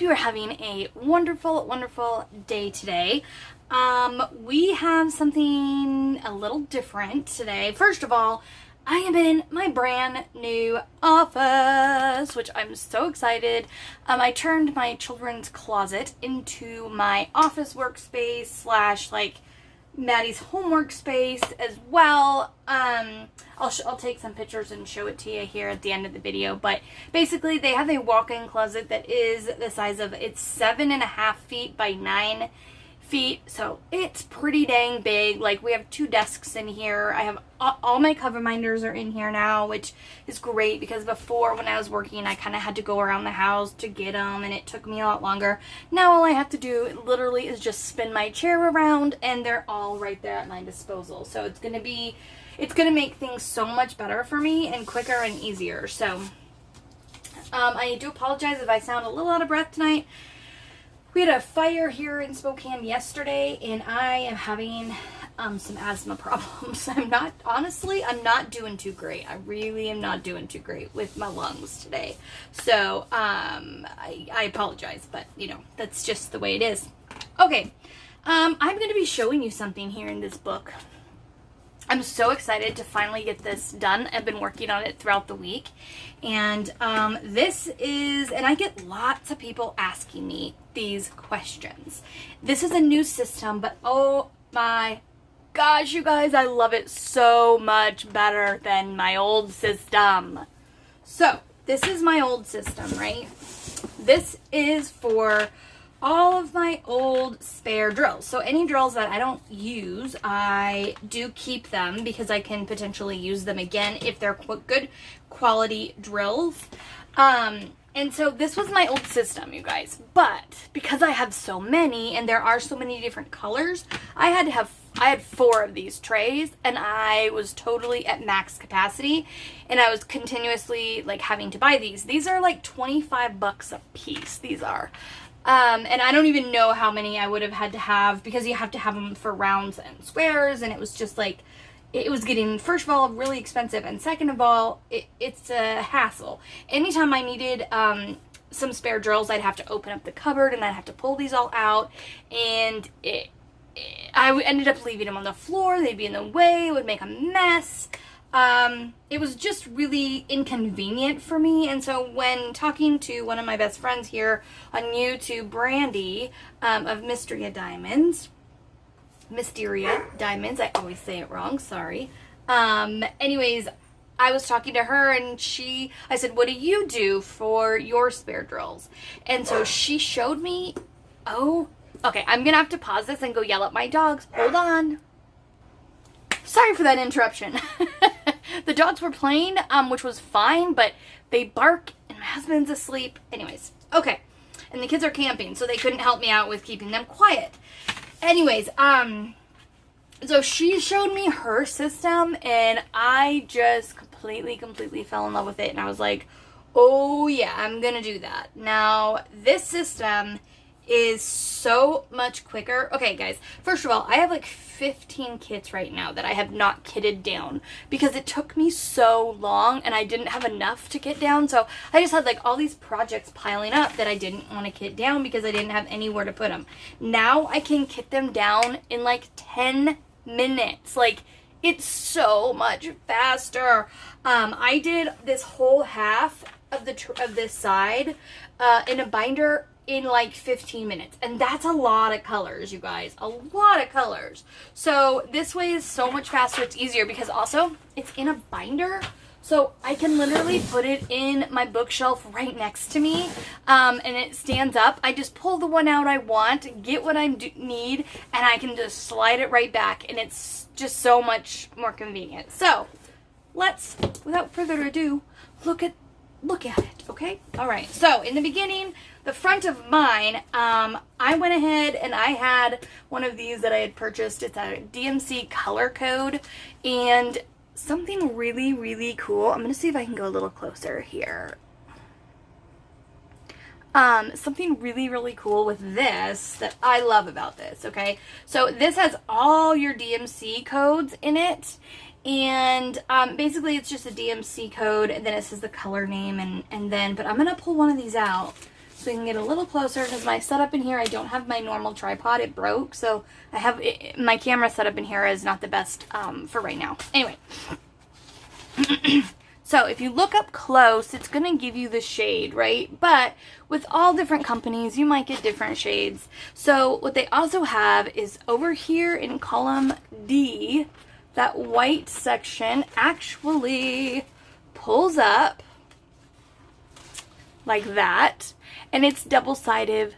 you are having a wonderful, wonderful day today. We have something a little different today. First of all, I am in my brand new office, which I'm so excited. I turned my children's closet into my office workspace slash like Maddie's homework space as well. I'll take some pictures and show it to you here at the end of the video, but basically they have a walk-in closet that is the size of, it's 7.5 feet by 9 feet, so it's pretty dang big. Like, we have 2 desks in here. I have all my cover minders are in here now, which is great because before, when I was working, I kind of had to go around the house to get them, and it took me a lot longer. Now all I have to do literally is just spin my chair around and they're all right there at my disposal. So it's gonna make things so much better for me and quicker and easier. So I do apologize if I sound a little out of breath tonight. We had a fire here in Spokane yesterday, and I am having some asthma problems. I'm not doing too great. I really am not doing too great with my lungs today. So I apologize, but you know, that's just the way it is. Okay, I'm going to be showing you something here in this book. I'm so excited to finally get this done. I've been working on it throughout the week. And this is, and I get lots of people asking me these questions. This is a new system, but oh my gosh, you guys, I love it so much better than my old system. So this is my old system, right? This is for all of my old spare drills. So any drills that I don't use, I do keep them because I can potentially use them again if they're good quality drills. And so this was my old system, you guys. But because I have so many and there are so many different colors, I had 4 of these trays, and I was totally at max capacity, and I was continuously like having to buy these. These are like 25 bucks a piece. These are. And I don't even know how many I would have had to have, because you have to have them for rounds and squares, and it was just like, it was getting, first of all, really expensive, and second of all, it's a hassle. Anytime I needed some spare drills, I'd have to open up the cupboard, and I'd have to pull these all out, and I ended up leaving them on the floor. They'd be in the way. It would make a mess. It was just really inconvenient for me. And so when talking to one of my best friends here on YouTube, Brandy, of Mysteria Diamonds, I always say it wrong, sorry. Anyways, I was talking to her, and I said, what do you do for your spare drills? And so she showed me, okay, I'm gonna have to pause this and go yell at my dogs. Hold on. Sorry for that interruption. The dogs were playing, which was fine, but they bark, and my husband's asleep. Anyways, okay. And the kids are camping, so they couldn't help me out with keeping them quiet. Anyways, so she showed me her system, and I just completely fell in love with it. And I was like, oh yeah, I'm gonna do that. Now, this system is so much quicker. Okay, guys, first of all, I have like 15 kits right now that I have not kitted down because it took me so long and I didn't have enough to kit down. So I just had like all these projects piling up that I didn't want to kit down because I didn't have anywhere to put them. Now I can kit them down in like 10 minutes. Like, it's so much faster. I did this whole half of this side in a binder in like 15 minutes, and that's a lot of colors, you guys, a lot of colors. So this way is so much faster. It's easier because also it's in a binder, so I can literally put it in my bookshelf right next to me, and it stands up. I just pull the one out I want, get what I need, and I can just slide it right back, and it's just so much more convenient. So let's, without further ado, look at it, okay? All right, so in the beginning, the front of mine, I went ahead and I had one of these that I had purchased. It's a DMC color code, and something really cool. I'm going to see if I can go a little closer here. Something really cool with this that I love about this, okay? So this has all your DMC codes in it. And basically it's just a DMC code, and then it says the color name, and then, but I'm going to pull one of these out so you can get a little closer, because my setup in here, I don't have my normal tripod. It broke, so I have my camera setup in here is not the best for right now. Anyway. So if you look up close, it's going to give you the shade, right? But with all different companies, you might get different shades. So what they also have is over here in column D, that white section actually pulls up like that. And it's double-sided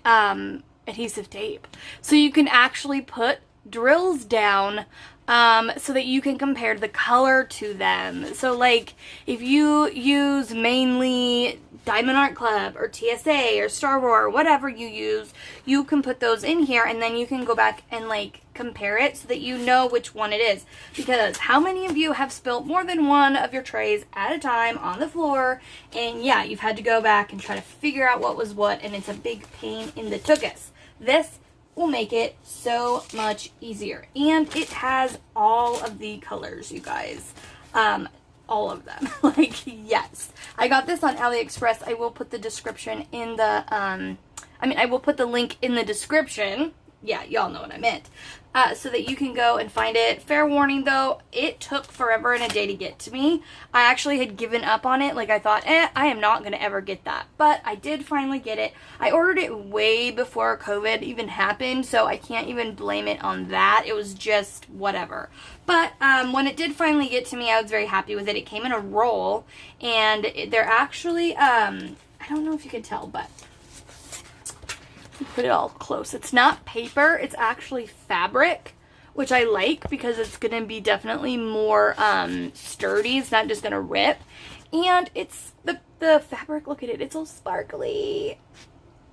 adhesive tape. So you can actually put drills down so that you can compare the color to them. So like if you use mainly Diamond Art Club or TSA or Star Wars or whatever you use, you can put those in here and then you can go back and like compare it so that you know which one it is. Because how many of you have spilt more than one of your trays at a time on the floor, and yeah, you've had to go back and try to figure out what was what, and it's a big pain in the tuchus. This will make it so much easier, and it has all of the colors, you guys, all of them. Like, yes, I got this on AliExpress. I will put the description in the I will put the link in the description. Yeah, y'all know what I meant. So that you can go and find it. Fair warning though, it took forever and a day to get to me. I actually had given up on it. Like I thought, I am not going to ever get that. But I did finally get it. I ordered it way before COVID even happened, so I can't even blame it on that. It was just whatever. But when it did finally get to me, I was very happy with it. It came in a roll, and they're actually, I don't know if you can tell, but put it all close. It's not paper, it's actually fabric, which I like because it's going to be definitely more sturdy. It's not just going to rip. And it's the fabric, look at it, it's all sparkly.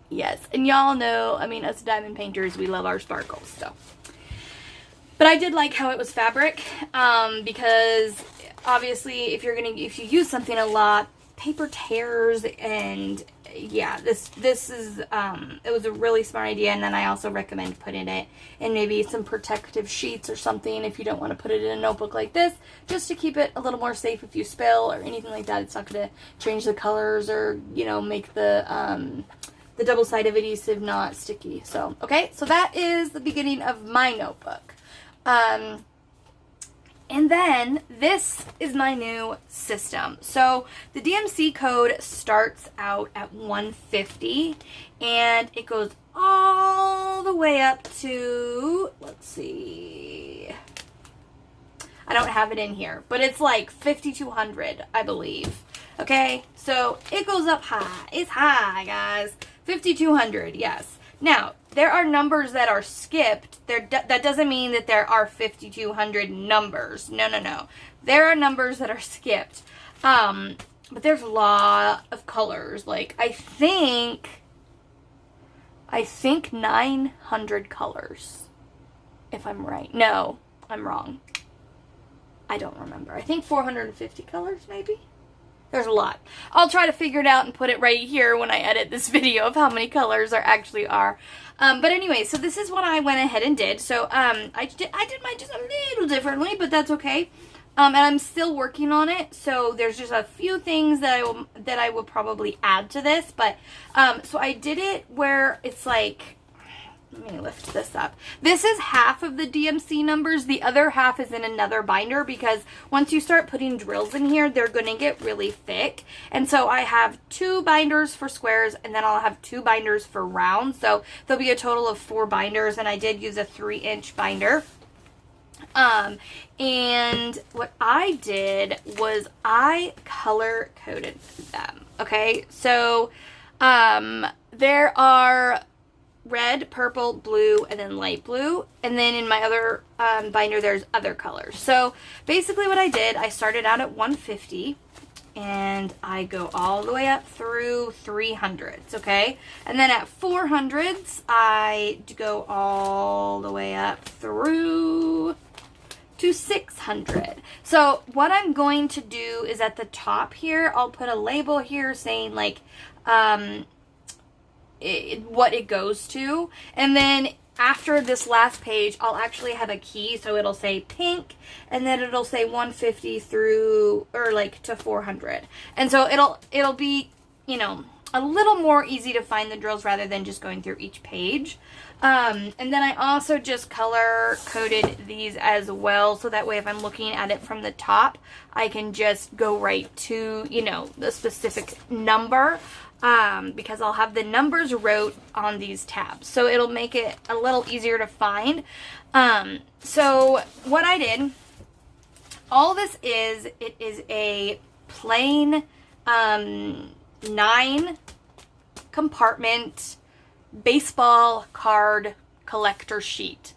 Yes, and y'all know, I mean, us diamond painters, we love our sparkles, so. But I did like how it was fabric, because obviously if you use something a lot, paper tears, and yeah, this is it was a really smart idea. And then I also recommend putting it in maybe some protective sheets or something if you don't want to put it in a notebook like this, just to keep it a little more safe if you spill or anything like that. It's not going to change the colors or, you know, make the double-sided adhesive not sticky. So okay, so that is the beginning of my notebook. And then this is my new system. So the DMC code starts out at 150 and it goes all the way up to, let's see, I don't have it in here, but it's like 5,200, I believe. Okay, so it goes up high. It's high, guys. 5,200, yes. Now, there are numbers that are skipped. That doesn't mean that there are 5,200 numbers. No, no, no. There are numbers that are skipped. But there's a lot of colors. Like, I think 900 colors. If I'm right. No, I'm wrong. I don't remember. I think 450 colors, maybe? There's a lot. I'll try to figure it out and put it right here when I edit this video of how many colors there actually are. But anyway, so this is what I went ahead and did. So I did mine just a little differently, but that's okay. And I'm still working on it. So there's just a few things that I will probably add to this. But so I did it where it's like, let me lift this up. This is half of the DMC numbers. The other half is in another binder because once you start putting drills in here, they're going to get really thick. And so I have 2 binders for squares and then I'll have 2 binders for rounds. So there'll be a total of 4 binders, and I did use a 3-inch binder. And what I did was I color coded them. Okay. So, there are red, purple, blue, and then light blue. And then in my other binder, there's other colors. So basically what I did, I started out at 150 and I go all the way up through 300s, okay? And then at 400s, I go all the way up through to 600. So what I'm going to do is at the top here, I'll put a label here saying like, what it goes to, and then after this last page I'll actually have a key, so it'll say pink and then it'll say 150 through, or like to 400, and so it'll be, you know, a little more easy to find the drills rather than just going through each page. And then I also just color coded these as well, so that way if I'm looking at it from the top, I can just go right to, you know, the specific number, because I'll have the numbers wrote on these tabs. So it'll make it a little easier to find. So what I did, all this is, it is a plain 9 compartment baseball card collector sheet.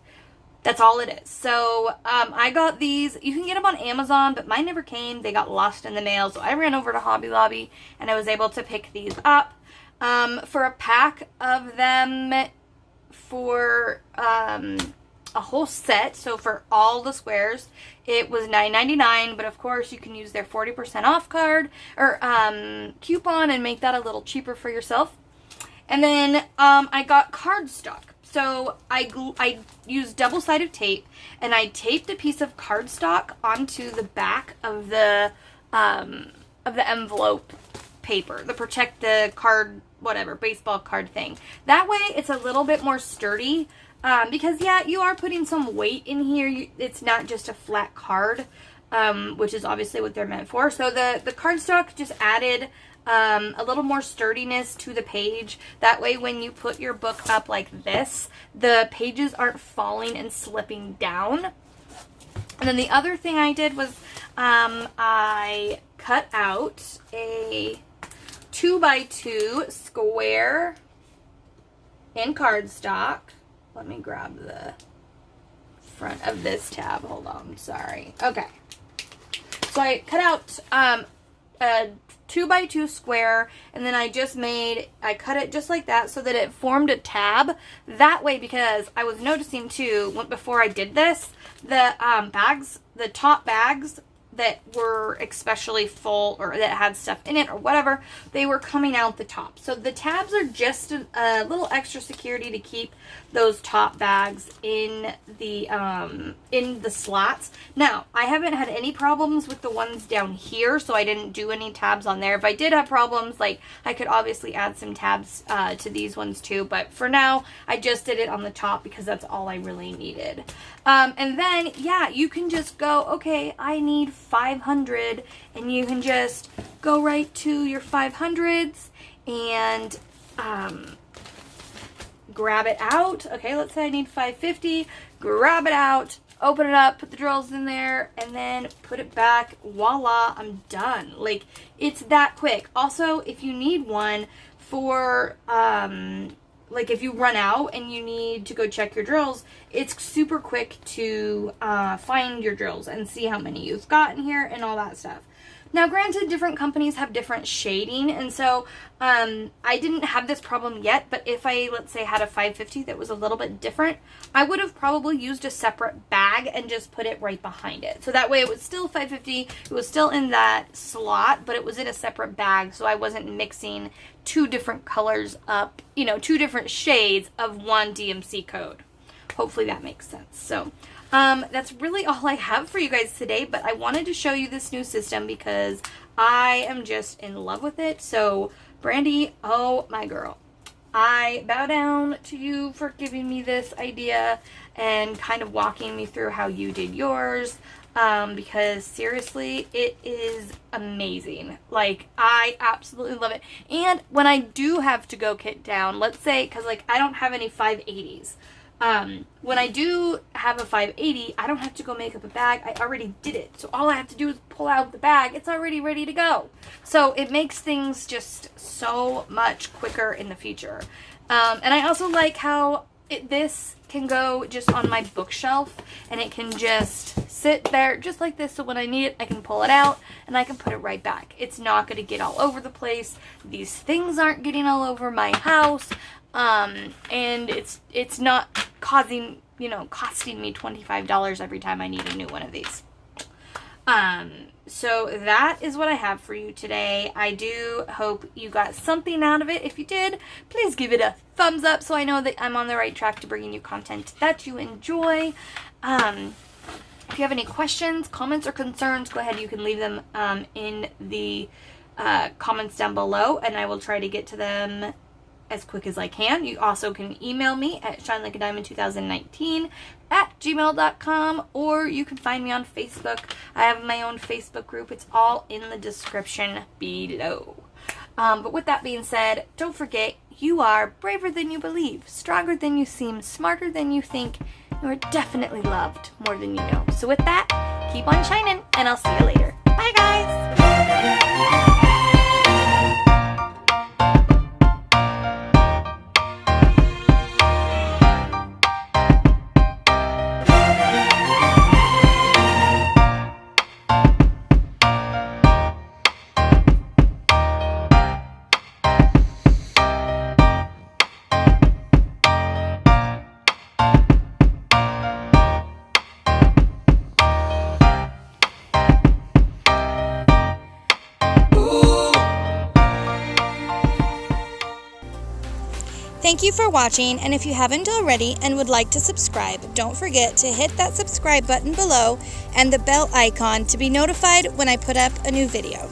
That's all it is. So I got these. You can get them on Amazon, but mine never came. They got lost in the mail. So I ran over to Hobby Lobby and I was able to pick these up for a pack of them for a whole set. So for all the squares, it was $9.99, but of course you can use their 40% off card or coupon and make that a little cheaper for yourself. And then I got cardstock. So I used double-sided tape, and I taped a piece of cardstock onto the back of the envelope paper, the protect the card, whatever, baseball card thing. That way it's a little bit more sturdy, because yeah, you are putting some weight in here. It's not just a flat card, which is obviously what they're meant for. So the cardstock just added a little more sturdiness to the page. That way when you put your book up like this, the pages aren't falling and slipping down. And then the other thing I did was I cut out a 2x2 square in cardstock. Let me grab the front of this tab. Hold on, sorry. Okay. So I cut out a 2x2 square, and then I cut it just like that so that it formed a tab. That way, because I was noticing too, before I did this, the top bags that were especially full or that had stuff in it or whatever, they were coming out the top. So the tabs are just a little extra security to keep those top bags in the slots. Now, I haven't had any problems with the ones down here, so I didn't do any tabs on there. If I did have problems, like, I could obviously add some tabs to these ones too, but for now, I just did it on the top because that's all I really needed. And then, yeah, you can just go, okay, I need 500, and you can just go right to your 500s and grab it out. Okay, let's say I need 550, grab it out, open it up, put the drills in there, and then put it back. Voila, I'm done. Like, it's that quick. Also, if you need one for like if you run out and you need to go check your drills, it's super quick to find your drills and see how many you've got in here and all that stuff. Now, granted, different companies have different shading, and so I didn't have this problem yet, but if I, let's say, had a 550 that was a little bit different, I would have probably used a separate bag and just put it right behind it. So that way it was still 550, it was still in that slot, but it was in a separate bag, so I wasn't mixing two different colors up, you know, two different shades of one DMC code. Hopefully that makes sense. So that's really all I have for you guys today, but I wanted to show you this new system because I am just in love with it. So Brandy, oh my girl, I bow down to you for giving me this idea and kind of walking me through how you did yours, because seriously, it is amazing. Like, I absolutely love it. And when I do have to go kit down, let's say, because like I don't have any 580s, when I do have a 580, I don't have to go make up a bag. I already did it. So all I have to do is pull out the bag. It's already ready to go. So it makes things just so much quicker in the future. And I also like how this can go just on my bookshelf, and it can just sit there just like this. So when I need it, I can pull it out and I can put it right back. It's not going to get all over the place. These things aren't getting all over my house. And it's not costing me $25 every time I need a new one of these. So that is what I have for you today. I do hope you got something out of it. If you did, please give it a thumbs up so I know that I'm on the right track to bringing you content that you enjoy. If you have any questions, comments, or concerns, go ahead. You can leave them in the comments down below, and I will try to get to them as quick as I can. You also can email me at shinelikeadiamond2019@gmail.com, or you can find me on Facebook. I have my own Facebook group. It's all in the description below. But with that being said, don't forget, you are braver than you believe, stronger than you seem, smarter than you think. You are definitely loved more than you know. So with that, keep on shining, and I'll see you later. Bye, guys! Thank you for watching, and if you haven't already and would like to subscribe, don't forget to hit that subscribe button below and the bell icon to be notified when I put up a new video.